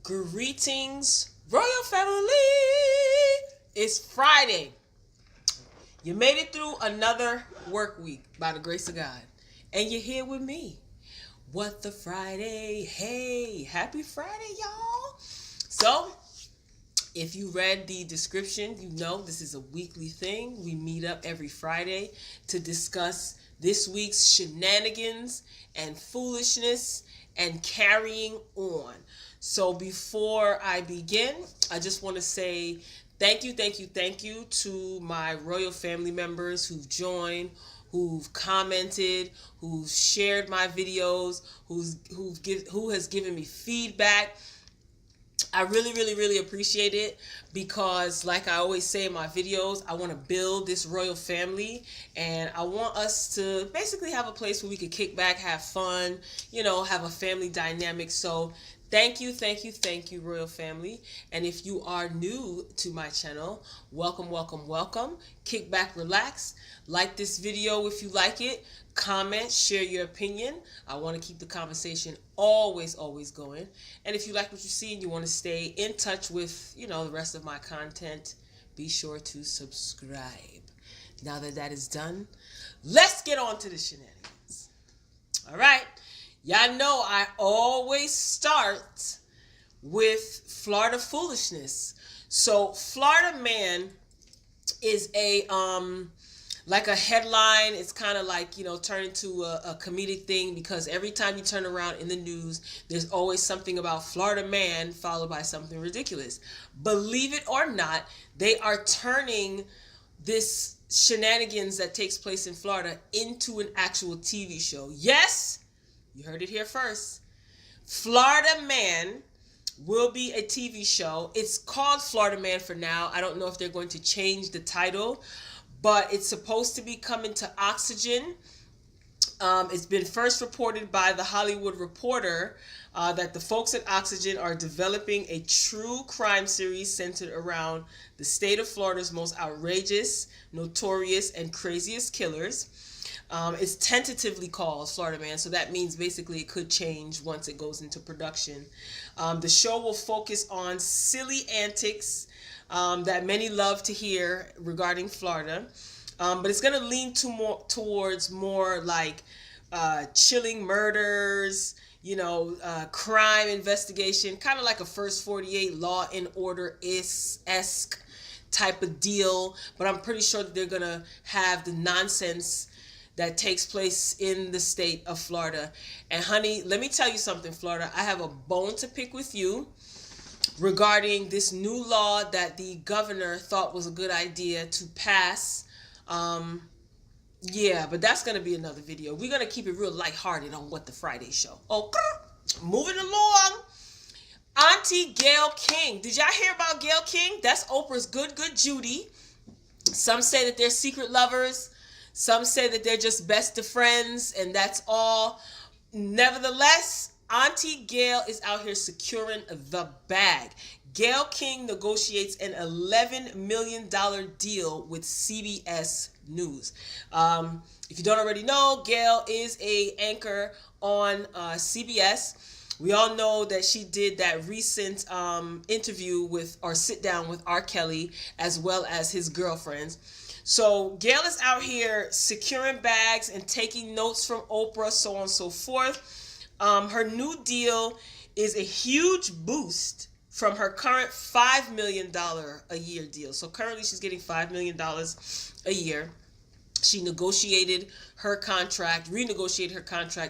Greetings, Royal Family. It's Friday. You made it through another work week by the grace of God. And you're here with me. What the Friday? Hey, happy Friday, y'all. So, if you read the description, you know this is a weekly thing. We meet up every Friday to discuss this week's shenanigans and foolishness and carrying on. So before I begin, I just want to say thank you to my royal family members who've joined, who've commented, who've shared my videos, who has given me feedback. I really appreciate it because, like I always say in my videos, I want to build this royal family and I want us to basically have a place where we could kick back, have fun, have a family dynamic. So thank you, royal family. And if you are new to my channel, welcome. Kick back, relax. Like this video if you like it. Comment, share your opinion. I want to keep the conversation always going. And if you like what you see and you want to stay in touch with, the rest of my content, be sure to subscribe. Now that is done, let's get on to the shenanigans. All right. Y'all know I always start with Florida foolishness. So Florida man is like a headline. It's kind of like, turned into a comedic thing because every time you turn around in the news, there's always something about Florida man followed by something ridiculous. Believe it or not, they are turning this shenanigans that takes place in Florida into an actual TV show. Yes, you heard it here first. Florida Man will be a TV show. It's called Florida Man for now. I don't know if they're going to change the title, but it's supposed to be coming to Oxygen. It's been first reported by The Hollywood Reporter that the folks at Oxygen are developing a true crime series centered around the state of Florida's most outrageous, notorious, and craziest killers. It's tentatively called Florida Man, so that means basically it could change once it goes into production. The show will focus on silly antics that many love to hear regarding Florida, but it's going to lean towards more like chilling murders, crime investigation, kind of like a First 48 Law and Order-esque type of deal, but I'm pretty sure that they're going to have the nonsense that takes place in the state of Florida. And honey, let me tell you something, Florida. I have a bone to pick with you regarding this new law that the governor thought was a good idea to pass. Yeah, but that's going to be another video. We're going to keep it real lighthearted on What the Friday Show. Okay, moving along. Auntie Gayle King. Did y'all hear about Gayle King? That's Oprah's good Judy. Some say that they're secret lovers. Some say that they're just best of friends, and that's all. Nevertheless, Auntie Gayle is out here securing the bag. Gayle King negotiates an $11 million deal with CBS News. If you don't already know, Gayle is an anchor on CBS. We all know that she did that recent interview sit down with R. Kelly as well as his girlfriends. So Gayle is out here securing bags and taking notes from Oprah, so on and so forth. Her new deal is a huge boost from her current $5 million a year deal. So currently she's getting $5 million a year. She renegotiated her contract,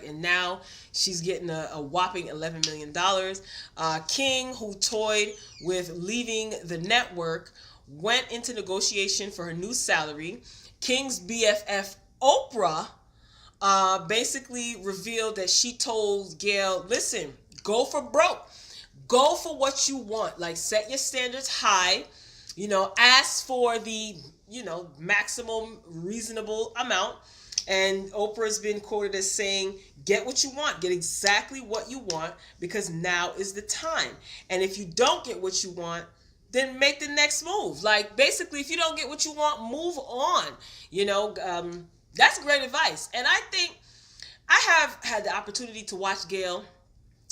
and now she's getting a whopping $11 million. King, who toyed with leaving the network, went into negotiation for her new salary. King's BFF, Oprah, basically revealed that she told Gayle, listen, go for broke. Go for what you want. Like, set your standards high. Ask for the, maximum reasonable amount. And Oprah's been quoted as saying, get what you want. Get exactly what you want because now is the time. And if you don't get what you want, then make the next move. Like, basically, if you don't get what you want, move on. That's great advice. And I think I have had the opportunity to watch Gayle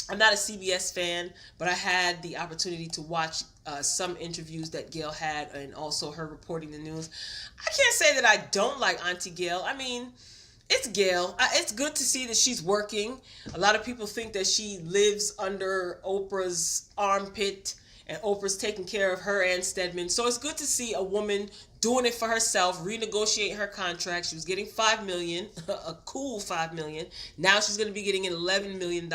I'm not a CBS fan, but I had the opportunity to watch some interviews that Gayle had, and also her reporting the news. I can't say that I don't like Auntie Gayle. I mean, it's Gayle. It's good to see that she's working. A lot of people think that she lives under Oprah's armpit, and Oprah's taking care of her and Stedman. So it's good to see a woman doing it for herself, renegotiating her contract. She was getting $5 million, a cool $5 million. Now she's going to be getting an $11 million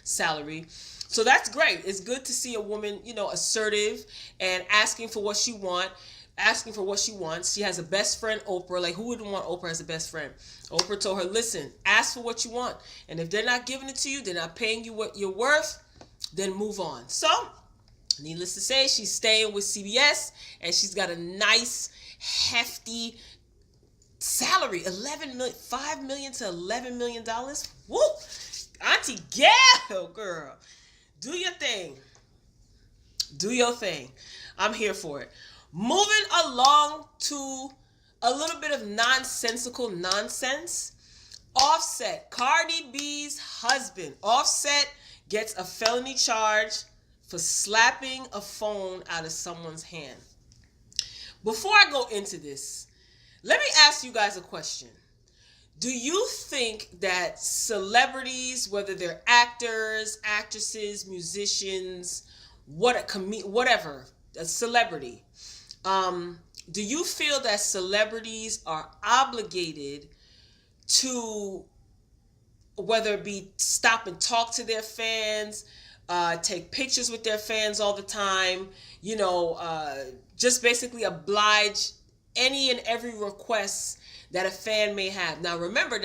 salary. So that's great. It's good to see a woman, assertive and asking for what she wants. She has a best friend, Oprah. Like, who wouldn't want Oprah as a best friend? Oprah told her, listen, ask for what you want. And if they're not giving it to you, they're not paying you what you're worth, then move on. So, needless to say, she's staying with CBS, and she's got a nice, hefty salary. $5 million to $11 million. Woo! Auntie Gayle, girl. Do your thing. Do your thing. I'm here for it. Moving along to a little bit of nonsensical nonsense. Offset, Cardi B's husband. Offset gets a felony charge for slapping a phone out of someone's hand. Before I go into this, let me ask you guys a question. Do you think that celebrities, whether they're actors, actresses, musicians, whatever, a celebrity, do you feel that celebrities are obligated to, whether it be stop and talk to their fans, take pictures with their fans all the time, just basically oblige any and every request that a fan may have? Now, remember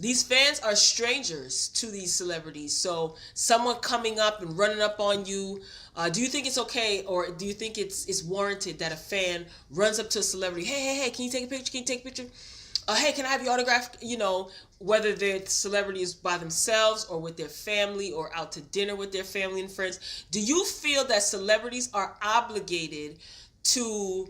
these fans are strangers to these celebrities. So someone coming up and running up on you, do you think it's okay, or do you think it's warranted that a fan runs up to a celebrity, hey, can you take a picture? Can you take a picture? Hey, can I have your autograph? Whether the celebrity is by themselves or with their family or out to dinner with their family and friends. Do you feel that celebrities are obligated to,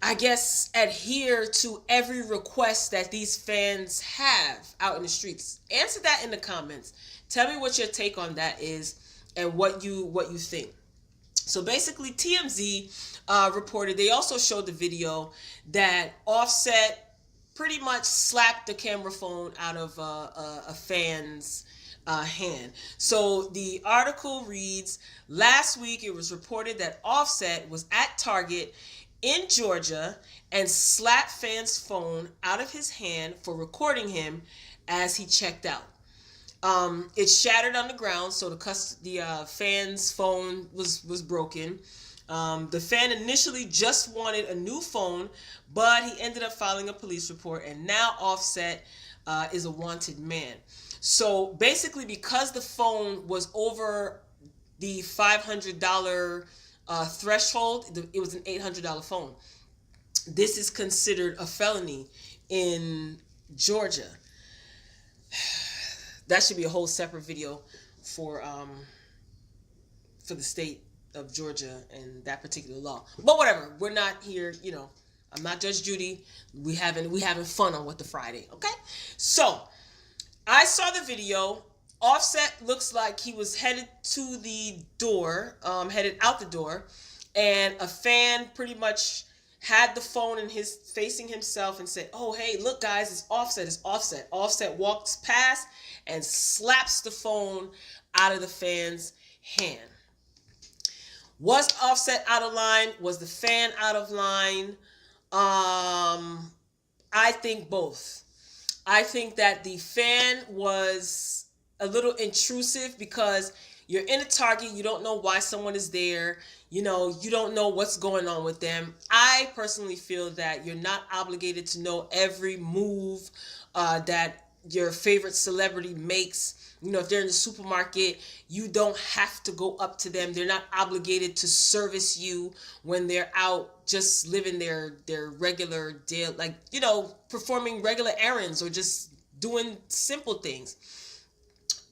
I guess, adhere to every request that these fans have out in the streets? Answer that in the comments. Tell me what your take on that is and what you think. So basically, TMZ reported, they also showed the video that Offset pretty much slapped the camera phone out of a fan's hand. So the article reads, last week it was reported that Offset was at Target in Georgia and slapped fan's phone out of his hand for recording him as he checked out. It shattered on the ground, so the fan's phone was broken. The fan initially just wanted a new phone, but he ended up filing a police report, and now Offset is a wanted man. So basically, because the phone was over the $500 threshold, it was an $800 phone. This is considered a felony in Georgia. That should be a whole separate video for the state of Georgia and that particular law. But whatever, we're not here, I'm not Judge Judy. We having fun on What the Friday, okay? So, I saw the video. Offset looks like he was headed to the door, headed out the door, and a fan pretty much had the phone facing himself and said, oh, hey, look, guys, it's Offset. Offset walks past and slaps the phone out of the fan's hand. Was Offset out of line? Was the fan out of line? I think both. I think that the fan was a little intrusive because you're in a Target, you don't know why someone is there, you don't know what's going on with them. I personally feel that you're not obligated to know every move that your favorite celebrity makes. If they're in the supermarket, you don't have to go up to them. They're not obligated to service you when they're out just living their regular day, performing regular errands or just doing simple things.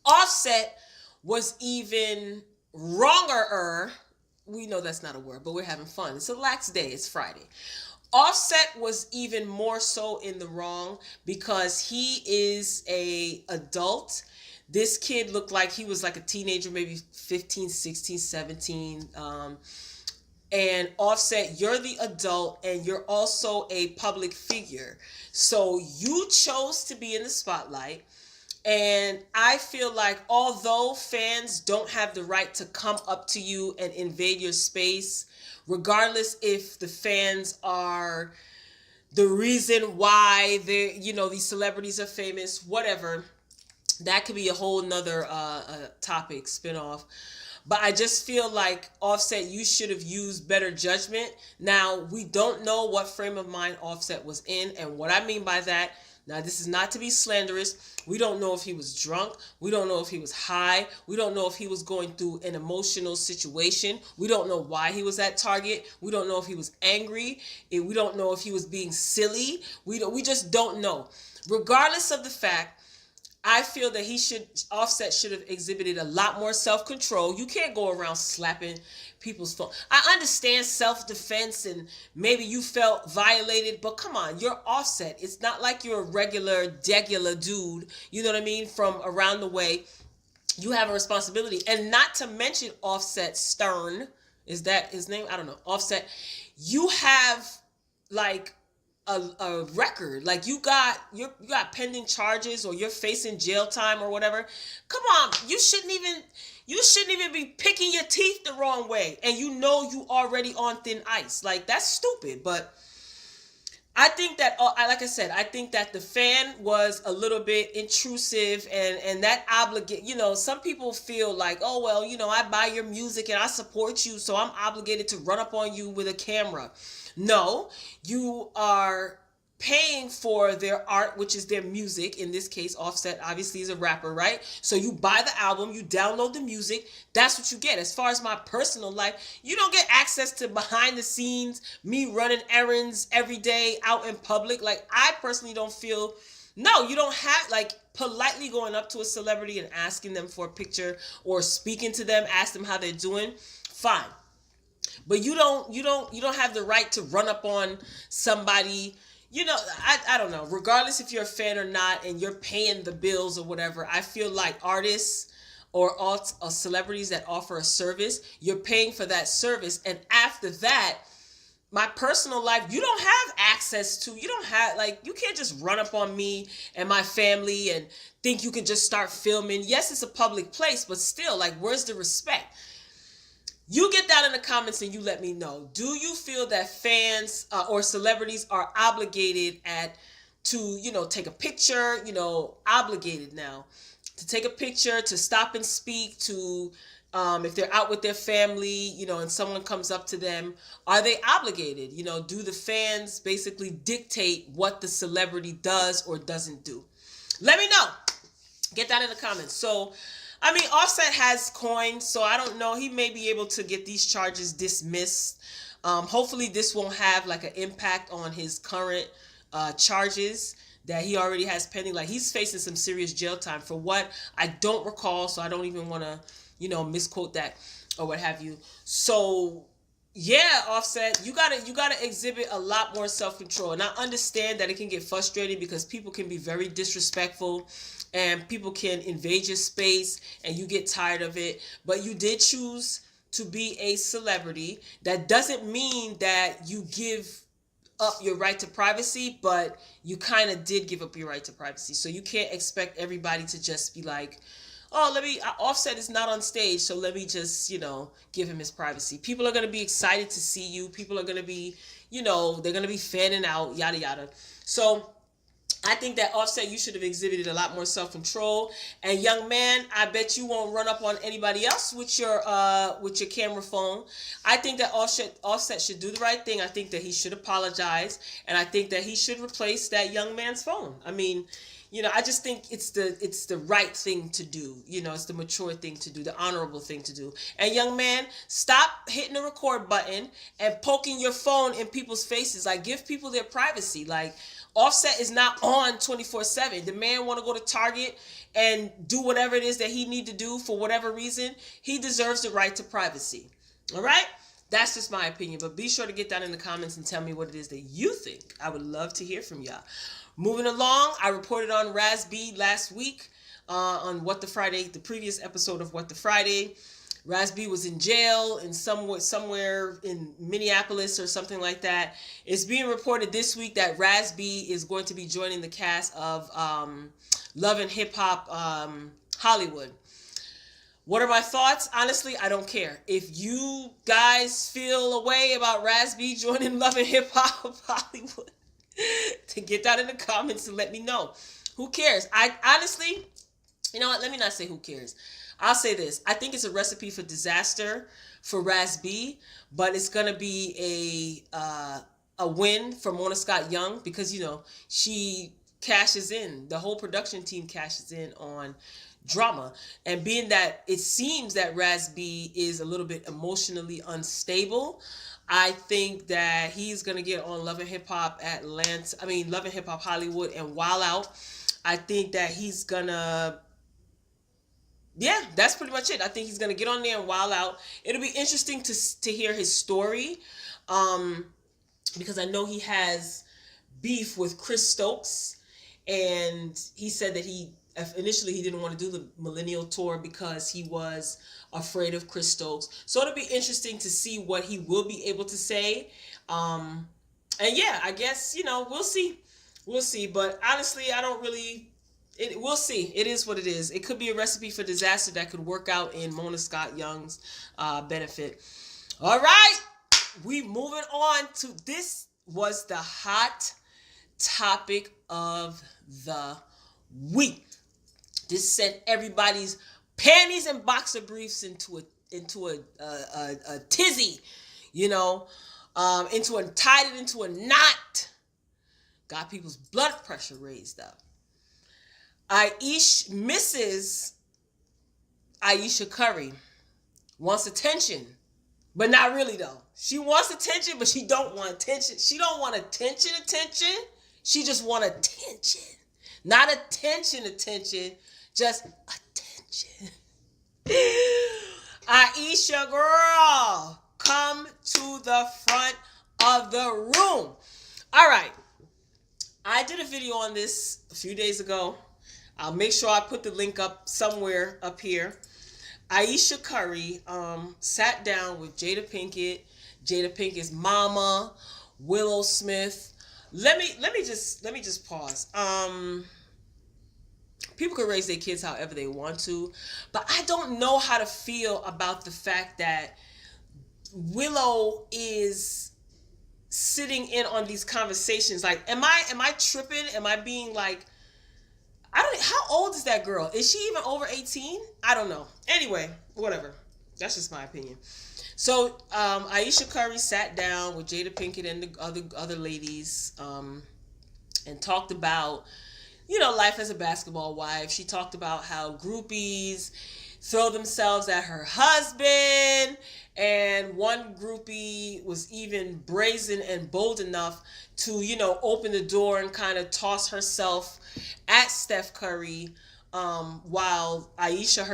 Offset was even wronger. We know that's not a word, but we're having fun. It's a lax day. It's Friday. Offset was even more so in the wrong because he is a adult This kid looked like he was like a teenager, maybe 15, 16, 17. And Offset, you're the adult and you're also a public figure. So you chose to be in the spotlight. And I feel like although fans don't have the right to come up to you and invade your space, regardless if the fans are the reason why they, these celebrities are famous, whatever, that could be a whole nother topic spinoff. But I just feel like Offset, you should have used better judgment. Now, we don't know what frame of mind Offset was in. And what I mean by that, now this is not to be slanderous. We don't know if he was drunk. We don't know if he was high. We don't know if he was going through an emotional situation. We don't know why he was at Target. We don't know if he was angry. We don't know if he was being silly. We just don't know. Regardless of the fact, I feel that Offset should have exhibited a lot more self-control. You can't go around slapping people's phone. I understand self-defense and maybe you felt violated, but come on, you're Offset. It's not like you're a degular dude, you know what I mean, from around the way. You have a responsibility. And not to mention Offset Stern, is that his name? I don't know. Offset, you have like a record, like you got pending charges or you're facing jail time or whatever. Come on, you shouldn't even be picking your teeth the wrong way, and you already on thin ice. Like, that's stupid. But I think that, like I said, I think that the fan was a little bit intrusive, and that some people feel like, oh, well, I buy your music and I support you, so I'm obligated to run up on you with a camera. No, you are paying for their art, which is their music. In this case, Offset obviously is a rapper, right? So you buy the album, you download the music, that's what you get. As far as my personal life, you don't get access to behind the scenes, me running errands every day out in public. Like, I personally don't feel, no, you don't have, like, politely going up to a celebrity and asking them for a picture or speaking to them, ask them how they're doing, fine. But you don't have the right to run up on somebody. I don't know. Regardless if you're a fan or not, and you're paying the bills or whatever, I feel like artists or celebrities that offer a service, you're paying for that service, and after that, my personal life, you don't have access to. You don't have, like, you can't just run up on me and my family and think you can just start filming. Yes, it's a public place, but still, like, where's the respect? You get down in the comments and you let me know. Do you feel that fans or celebrities are obligated to take a picture, obligated now to take a picture, to stop and speak, to if they're out with their family, and someone comes up to them, are they obligated? Do the fans basically dictate what the celebrity does or doesn't do? Let me know. Get down in the comments. So, Offset has coins, so I don't know. He may be able to get these charges dismissed. Hopefully this won't have like an impact on his current charges that he already has pending. Like, he's facing some serious jail time for what I don't recall, so I don't even want to, misquote that or what have you. So, yeah, Offset, you gotta exhibit a lot more self-control. And I understand that it can get frustrating because people can be very disrespectful and people can invade your space and you get tired of it. But you did choose to be a celebrity. That doesn't mean that you give up your right to privacy, but you kind of did give up your right to privacy. So you can't expect everybody to just be like, oh, Offset is not on stage, so let me just, give him his privacy. People are going to be excited to see you. People are going to be, they're going to be fanning out, yada, yada. So I think that Offset, you should have exhibited a lot more self-control. And young man, I bet you won't run up on anybody else with your camera phone. I think that Offset should do the right thing. I think that he should apologize, and I think that he should replace that young man's phone. I just think it's the right thing to do. It's the mature thing to do, the honorable thing to do. And young man, stop hitting the record button and poking your phone in people's faces. Like, give people their privacy. Like, Offset is not on 24/7. The man want to go to Target and do whatever it is that he need to do for whatever reason. He deserves the right to privacy. All right? That's just my opinion. But be sure to get down in the comments and tell me what it is that you think. I would love to hear from y'all. Moving along, I reported on Raz B last week. on What the Friday, the previous episode of What the Friday. Raz B was in jail in somewhere in Minneapolis or something like that. It's being reported this week that Raz B is going to be joining the cast of Love and Hip Hop Hollywood. What are my thoughts? Honestly, I don't care. If you guys feel a way about Raz B joining Love and Hip Hop Hollywood, to get that in the comments and let me know. Who cares? I honestly, you know what? Let me not say who cares. I'll say this. I think it's a recipe for disaster for Raz B, but it's gonna be a win for Mona Scott Young because she cashes in. The whole production team cashes in on drama, and being that it seems that Raz B is a little bit emotionally unstable, I think that he's gonna get on Love and Hip Hop Love and Hip Hop Hollywood and Wild Out. I think that he's gonna, yeah, that's pretty much it. I think he's gonna get on there and wild out. It'll be interesting to hear his story, because I know he has beef with Chris Stokes, and he said that initially he didn't want to do the Millennial Tour because he was afraid of Chris Stokes. So it'll be interesting to see what he will be able to say. And yeah, I guess we'll see. We'll see, but honestly, I don't really. We'll see. It is what it is. It could be a recipe for disaster that could work out in Mona Scott Young's benefit. All right, we moving on to this. Was the hot topic of the week. This sent everybody's panties and boxer briefs into a tizzy, tied it into a knot. Got people's blood pressure raised up. Mrs. Ayesha Curry wants attention, but not really though. She wants attention, but she don't want attention. She don't want attention. She just want attention. Not attention, just attention. Ayesha girl, come to the front of the room. All right. I did a video on this a few days ago. I'll make sure I put the link up somewhere up here. Ayesha Curry sat down with Jada Pinkett's mama, Willow Smith. Let me just pause. People can raise their kids however they want to, but I don't know how to feel about the fact that Willow is sitting in on these conversations. Like, am I tripping? Am I being like, how old is that girl? Is she even over 18? I don't know. Anyway, whatever. That's just my opinion. So, Ayesha Curry sat down with Jada Pinkett and the other ladies, and talked about, life as a basketball wife. She talked about how groupies throw themselves at her husband, and one groupie was even brazen and bold enough to, open the door and kind of toss herself at Steph Curry, while Ayesha,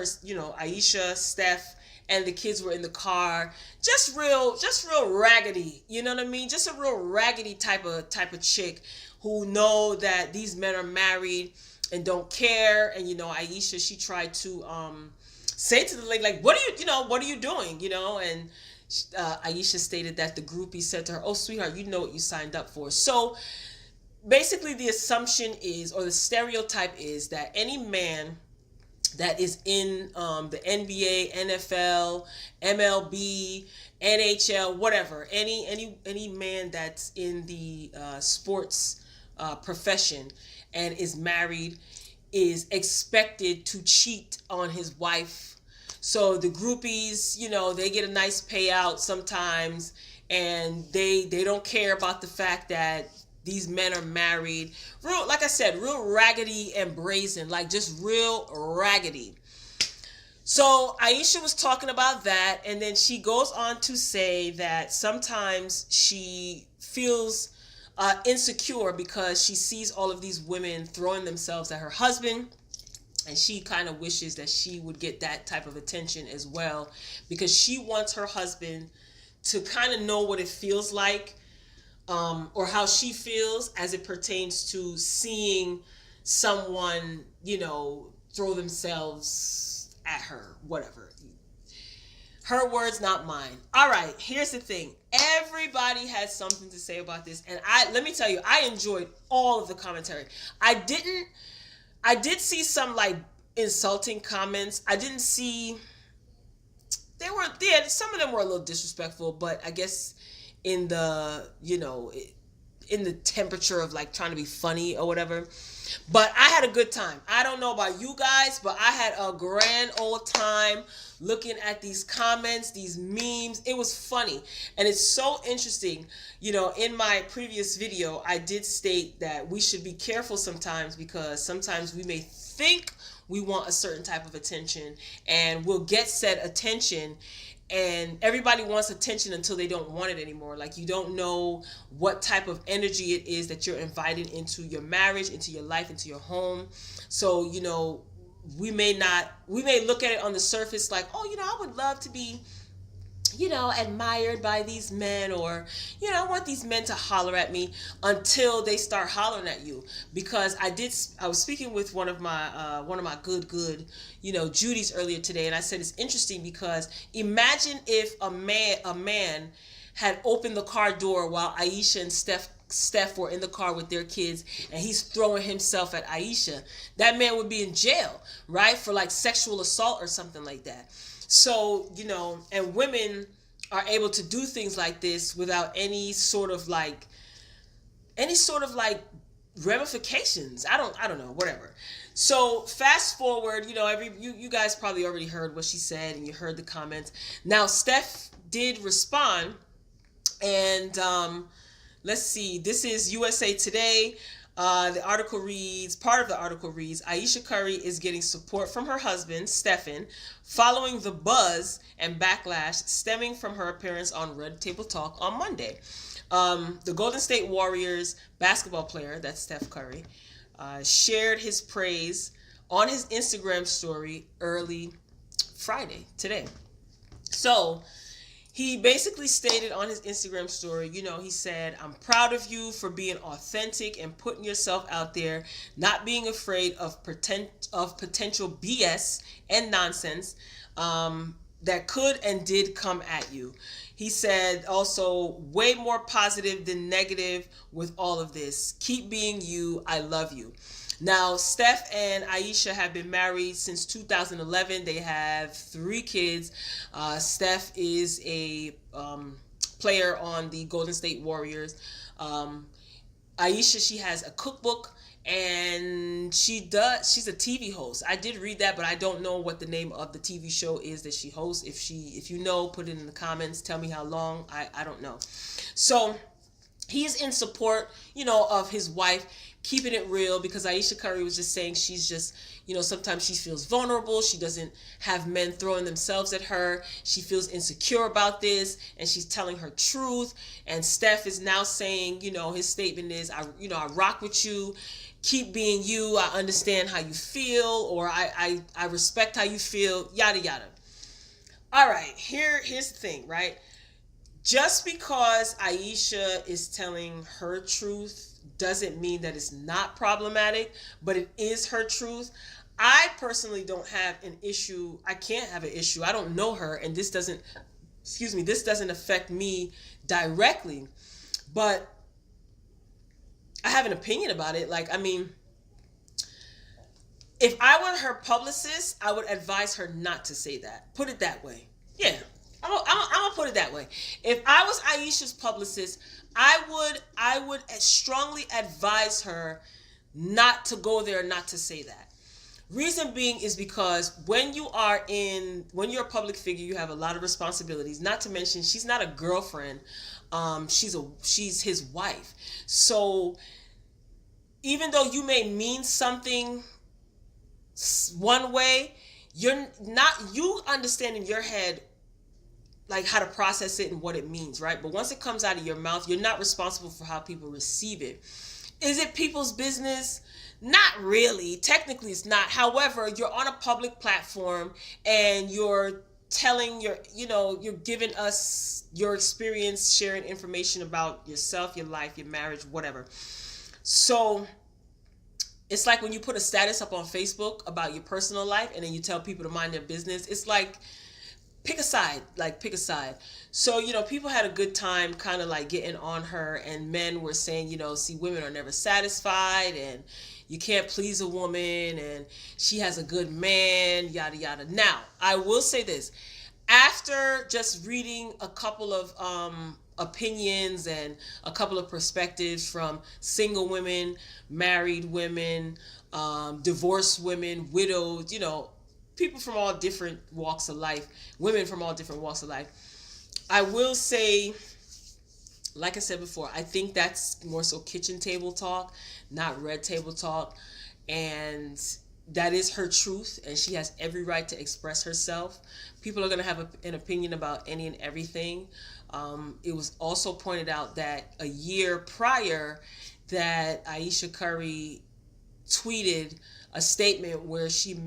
Steph, and the kids were in the car. Just real raggedy. You know what I mean? Just a real raggedy type of chick who know that these men are married and don't care. And Ayesha, she tried to say to the lady, like, what are you doing? And Ayesha stated that the groupie said to her, "Oh, sweetheart, you know what you signed up for." So basically the assumption is, or the stereotype is, that any man that is in the NBA, NFL, MLB, NHL, whatever, any man that's in the sports profession and is married is expected to cheat on his wife. So the groupies, they get a nice payout sometimes, and they don't care about the fact that these men are married. Real, like I said, real raggedy and brazen, like just real raggedy. So Ayesha was talking about that, and then she goes on to say that sometimes she feels insecure because she sees all of these women throwing themselves at her husband, and she kind of wishes that she would get that type of attention as well, because she wants her husband to kind of know what it feels like, or how she feels as it pertains to seeing someone, throw themselves at her, whatever. Her words, not mine. All right, here's the thing. Everybody had something to say about this, and let me tell you, I enjoyed all of the commentary. I did see some like insulting comments. I didn't see. Some of them were a little disrespectful, but I guess in the in the temperature of like trying to be funny or whatever. But I had a good time. I don't know about you guys, but I had a grand old time looking at these comments, these memes. It was funny. And it's so interesting. In my previous video, I did state that we should be careful sometimes, because sometimes we may think we want a certain type of attention, and we'll get said attention, and everybody wants attention until they don't want it anymore. Like, you don't know what type of energy it is that you're inviting into your marriage, into your life, into your home. So, we may look at it on the surface like, oh, I would love to be, admired by these men, or, I want these men to holler at me, until they start hollering at you. Because I was speaking with one of my good, Judy's earlier today, and I said it's interesting because imagine if a man had opened the car door while Ayesha and Steph were in the car with their kids, and he's throwing himself at Ayesha. That man would be in jail, right? For like sexual assault or something like that. So, and women are able to do things like this without any sort of like ramifications. I don't know, whatever. So fast forward, you guys probably already heard what she said, and you heard the comments. Now Steph did respond, and let's see. This is USA Today. Part of the article reads, Ayesha Curry is getting support from her husband, Stephen, following the buzz and backlash stemming from her appearance on Red Table Talk on Monday. The Golden State Warriors basketball player, that's Steph Curry, shared his praise on his Instagram story early Friday, today. So, he basically stated on his Instagram story, he said, I'm proud of you for being authentic and putting yourself out there, not being afraid of potential BS and nonsense that could and did come at you. He said also, way more positive than negative with all of this. Keep being you. I love you. Now, Steph and Ayesha have been married since 2011. They have 3 kids. Steph is a player on the Golden State Warriors. Ayesha, she has a cookbook, and she's a TV host. I did read that, but I don't know what the name of the TV show is that she hosts. If you know, put it in the comments. Tell me how long. I don't know. So he's in support, of his wife, keeping it real, because Ayesha Curry was just saying she's just, sometimes she feels vulnerable. She doesn't have men throwing themselves at her. She feels insecure about this, and she's telling her truth. And Steph is now saying, his statement is, I rock with you. Keep being you. I understand how you feel, or I respect how you feel, yada, yada. All right, here's the thing, right? Just because Ayesha is telling her truth doesn't mean that it's not problematic, but it is her truth. I personally don't have an issue. I can't have an issue. I don't know her, and this doesn't affect me directly, but I have an opinion about it. Like, if I were her publicist, I would advise her not to say that. Put it that way. Yeah. I'm gonna put it that way. If I was Ayesha's publicist, I would strongly advise her not to go there, not to say that. Reason being is because when you're a public figure, you have a lot of responsibilities. Not to mention, she's not a girlfriend. She's his wife. So even though you may mean something one way, you understand in your head like how to process it and what it means, right? But once it comes out of your mouth, you're not responsible for how people receive it. Is it people's business? Not really. Technically, it's not. However, you're on a public platform, and you're telling you're giving us your experience, sharing information about yourself, your life, your marriage, whatever. So it's like when you put a status up on Facebook about your personal life and then you tell people to mind their business. It's like, pick a side, like pick a side. So, people had a good time kind of like getting on her, and men were saying, see, women are never satisfied, and you can't please a woman, and she has a good man, yada, yada. Now, I will say this. After just reading a couple of opinions and a couple of perspectives from single women, married women, divorced women, widows, people from all different walks of life, women from all different walks of life, I will say, like I said before, I think that's more so kitchen table talk, not red table talk. And that is her truth, and she has every right to express herself. People are going to have an opinion about any and everything. It was also pointed out that a year prior that Ayesha Curry tweeted a statement where she,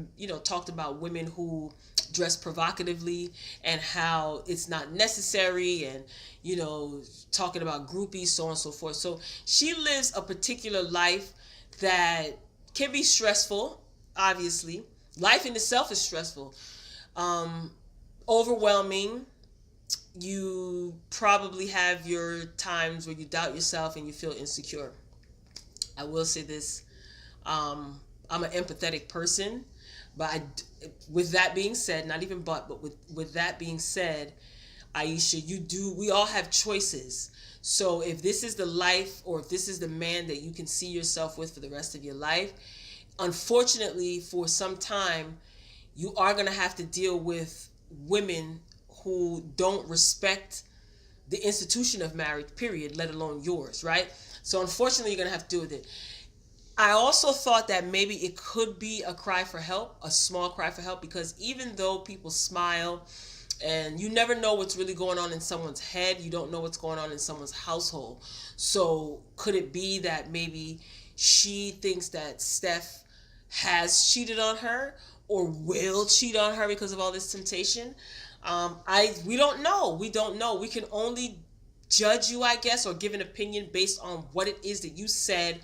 talked about women who dress provocatively and how it's not necessary, and, talking about groupies, so on and so forth. So she lives a particular life that can be stressful, obviously. Life in itself is stressful. Overwhelming. You probably have your times where you doubt yourself and you feel insecure. I will say this. I'm an empathetic person, but with that being said, not even but with that being said, Ayesha, we all have choices. So if this is the life, or if this is the man that you can see yourself with for the rest of your life, unfortunately, for some time, you are going to have to deal with women who don't respect the institution of marriage, period, let alone yours, right? So unfortunately, you're going to have to deal with it. I also thought that maybe it could be a cry for help, a small cry for help, because even though people smile, and you never know what's really going on in someone's head, you don't know what's going on in someone's household. So could it be that maybe she thinks that Steph has cheated on her or will cheat on her because of all this temptation? We don't know. We don't know. We can only judge you, I guess, or give an opinion based on what it is that you said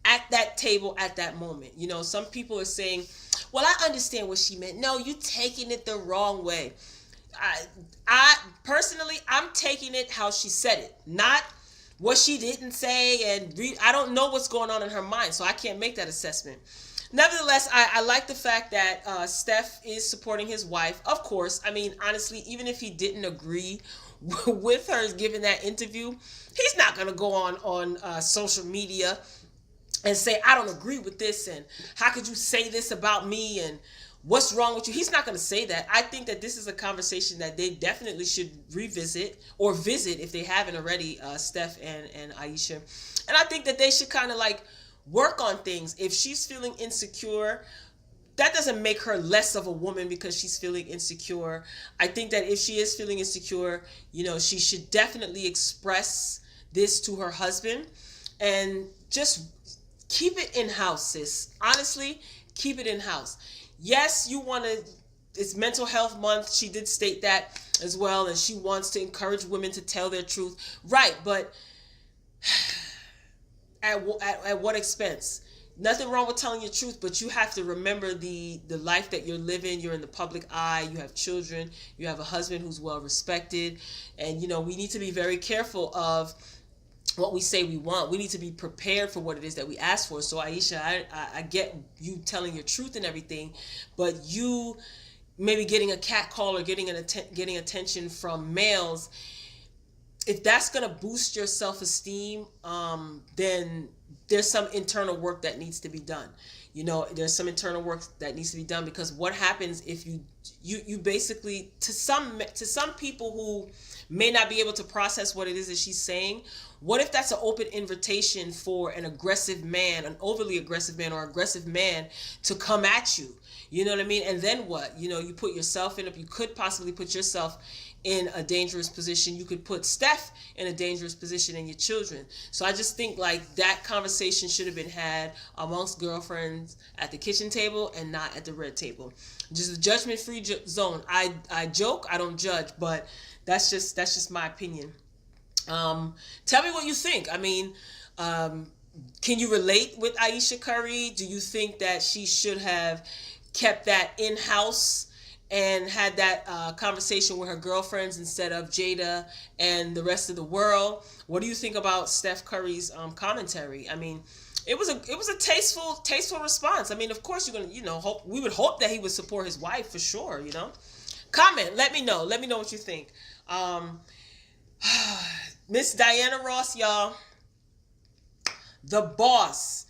at that table at that moment. Some people are saying, well, I understand what she meant. No, you taking it the wrong way. I personally, I'm taking it how she said it, not what she didn't say. And I don't know what's going on in her mind, so I can't make that assessment. Nevertheless, I like the fact that Steph is supporting his wife. Of course, I mean, honestly, even if he didn't agree with her giving that interview, he's not going to go on social media and say, I don't agree with this, and how could you say this about me, and what's wrong with you? He's not going to say that. I think that this is a conversation that they definitely should revisit or visit if they haven't already, Steph and Ayesha. And I think that they should kind of like work on things. If she's feeling insecure, that doesn't make her less of a woman because she's feeling insecure. I think that if she is feeling insecure, she should definitely express this to her husband and just keep it in house, sis. Honestly, keep it in house. Yes, it's Mental Health Month. She did state that as well, and she wants to encourage women to tell their truth. Right, but at what expense? Nothing wrong with telling your truth, but you have to remember the life that you're living. You're in the public eye. You have children. You have a husband who's well respected. And, we need to be very careful of what we say we want. We need to be prepared for what it is that we ask for. So Ayesha, I get you telling your truth and everything, but you maybe getting a cat call or getting attention from males, if that's going to boost your self-esteem, then there's some internal work that needs to be done. There's some internal work that needs to be done, because what happens if you basically, to some people who may not be able to process what it is that she's saying, what if that's an open invitation for an aggressive man, an overly aggressive man or aggressive man to come at you? You know what I mean? And then what? You put yourself you could possibly put yourself in a dangerous position. You could put Steph in a dangerous position and your children. So I just think like that conversation should have been had amongst girlfriends at the kitchen table and not at the red table. Just a judgment-free zone. I joke, I don't judge, but that's just my opinion. Tell me what you think. I mean, Can you relate with Ayesha Curry? Do you think that she should have kept that in house and had that conversation with her girlfriends instead of Jada and the rest of the world? What do you think about Steph Curry's commentary? I mean, it was a tasteful response. I mean, of course you're gonna hope we would hope that he would support his wife for sure. Comment. Let me know. Let me know what you think. Um, Miss Diana Ross, y'all. The Boss.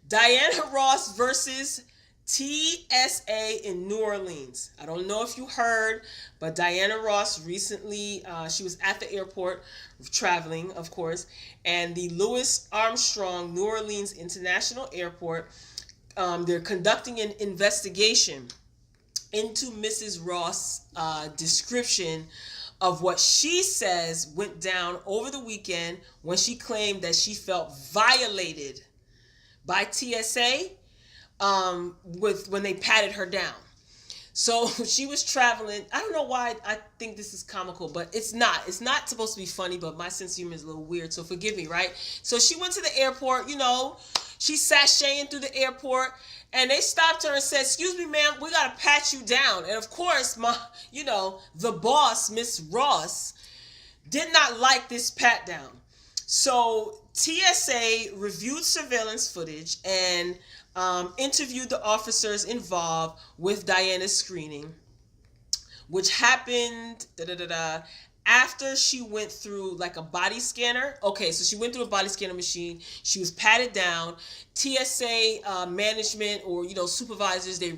Diana Ross versus TSA in New Orleans. I don't know if you heard, but Diana Ross recently, she was at the airport traveling, of course, and the Louis Armstrong New Orleans International Airport, they're conducting an investigation into Mrs. Ross' description of what she says went down over the weekend when she claimed that she felt violated by TSA when they patted her down. So she was traveling. I don't know why I think this is comical, but it's not. It's not supposed to be funny, but my sense of humor is a little weird, so forgive me, right? So she went to the airport, she's sashaying through the airport, and they stopped her and said, "Excuse me, ma'am, we got to pat you down." And of course, the boss, Miss Ross, did not like this pat down. So TSA reviewed surveillance footage and interviewed the officers involved with Diana's screening, which happened after she went through like a body scanner. Okay, so she went through a body scanner machine. She was patted down. TSA management or supervisors, they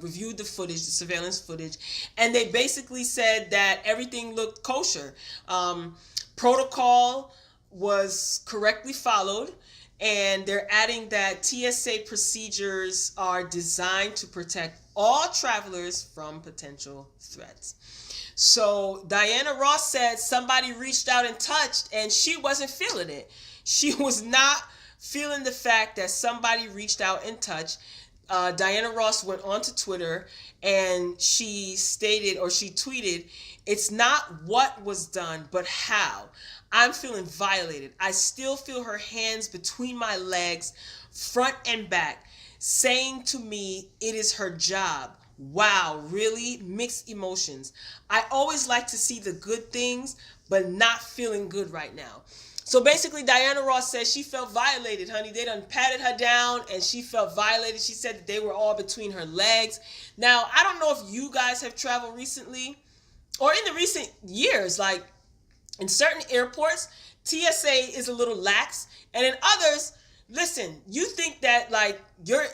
reviewed the footage, the surveillance footage, and they basically said that everything looked kosher. Protocol was correctly followed, and they're adding that TSA procedures are designed to protect all travelers from potential threats. So Diana Ross said somebody reached out and touched, and she wasn't feeling it. She was not feeling the fact that somebody reached out and touched. Diana Ross went onto Twitter and she stated, or she tweeted, "It's not what was done, but how. I'm feeling violated. I still feel her hands between my legs, front and back, saying to me it is her job. Wow, really? Mixed emotions. I always like to see the good things, but not feeling good right now." So basically, Diana Ross says she felt violated, honey. They done patted her down and she felt violated. She said that they were all between her legs. Now, I don't know if you guys have traveled recently or in the recent years. Like, in certain airports, TSA is a little lax. And in others, listen, you think that like you're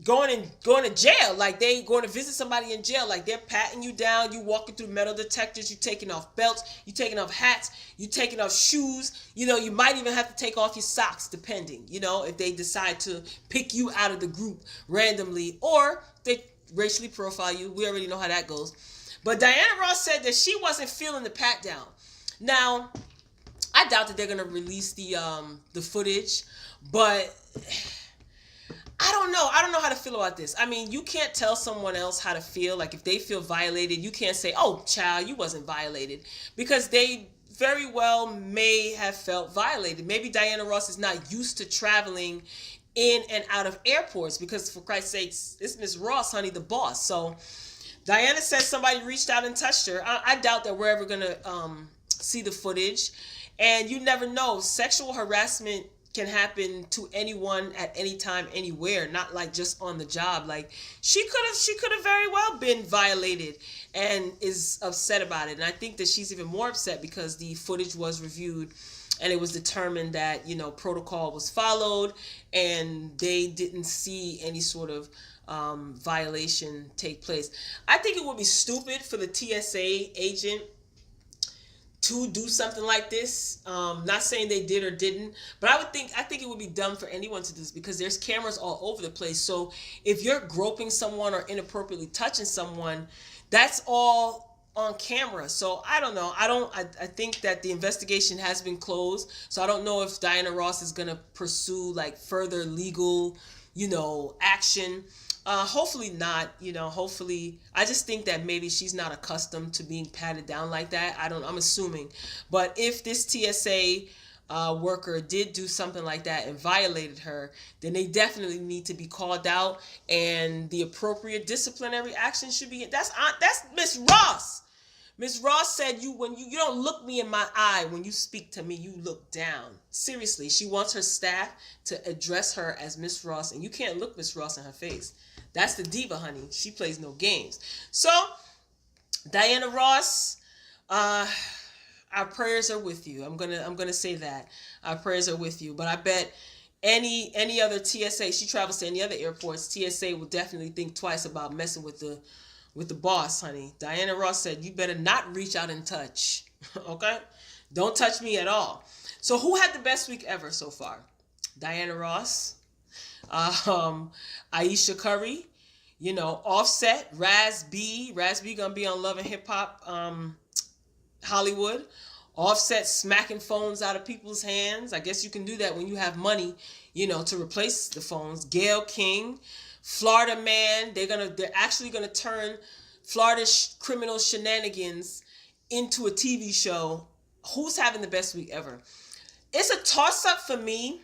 going to jail, like they going to visit somebody in jail, like they're patting you down, you walking through metal detectors, you taking off belts, you taking off hats, you taking off shoes, you might even have to take off your socks depending, if they decide to pick you out of the group randomly or they racially profile you. We already know how that goes. But Diana Ross said that she wasn't feeling the pat down. Now, I doubt that they're going to release the footage, but I don't know. I don't know how to feel about this. I mean, you can't tell someone else how to feel. Like, if they feel violated, you can't say, "Oh, child, you wasn't violated," because they very well may have felt violated. Maybe Diana Ross is not used to traveling in and out of airports because, for Christ's sakes, it's Miss Ross, honey, the boss. So Diana says somebody reached out and touched her. I doubt that we're ever going to see the footage. And you never know. Sexual harassment can happen to anyone at any time, anywhere, not like just on the job. Like she could have very well been violated and is upset about it. And I think that she's even more upset because the footage was reviewed and it was determined that, protocol was followed and they didn't see any sort of violation take place. I think it would be stupid for the TSA agent to do something like this. Not saying they did or didn't, but I think it would be dumb for anyone to do this because there's cameras all over the place. So if you're groping someone or inappropriately touching someone, that's all on camera. So I don't know. I think that the investigation has been closed. So I don't know if Diana Ross is going to pursue like further legal, action. Hopefully not, hopefully, I just think that maybe she's not accustomed to being patted down like that. I'm assuming. But if this TSA worker did do something like that and violated her, then they definitely need to be called out, and the appropriate disciplinary action should be. That's Miss Ross. Miss Ross said, you don't look me in my eye when you speak to me, you look down. Seriously, she wants her staff to address her as Miss Ross, and you can't look Miss Ross in her face. That's the diva, honey. She plays no games. So, Diana Ross, our prayers are with you. I'm gonna say that our prayers are with you. But I bet any other TSA, she travels to any other airports, TSA will definitely think twice about messing with the boss, honey. Diana Ross said, you better not reach out and touch. Okay? Don't touch me at all. So who had the best week ever so far? Diana Ross, Ayesha Curry, Offset, Raz B gonna be on Love and Hip Hop Hollywood. Offset smacking phones out of people's hands. I guess you can do that when you have money, to replace the phones. Gayle King, Florida Man. They're actually gonna turn Florida criminal shenanigans into a TV show. Who's having the best week ever? It's a toss up for me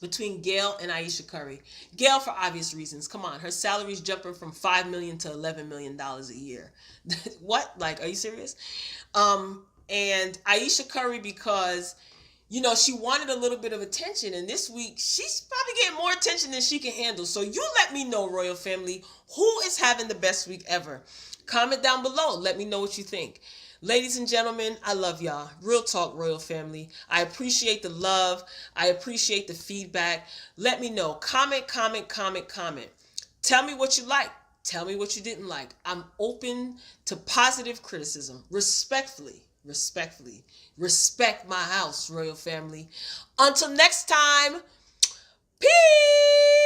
between Gayle and Ayesha Curry. Gayle, for obvious reasons. Come on, her salary's jumping from $5 million to $11 million a year. What? Like, are you serious? And Ayesha Curry because, she wanted a little bit of attention, and this week she's probably getting more attention than she can handle. So you let me know, Royal Family, who is having the best week ever? Comment down below. Let me know what you think. Ladies and gentlemen, I love y'all. Real talk, Royal Family. I appreciate the love. I appreciate the feedback. Let me know. Comment. Tell me what you like. Tell me what you didn't like. I'm open to positive criticism. Respectfully. Respect my house, Royal Family. Until next time, peace.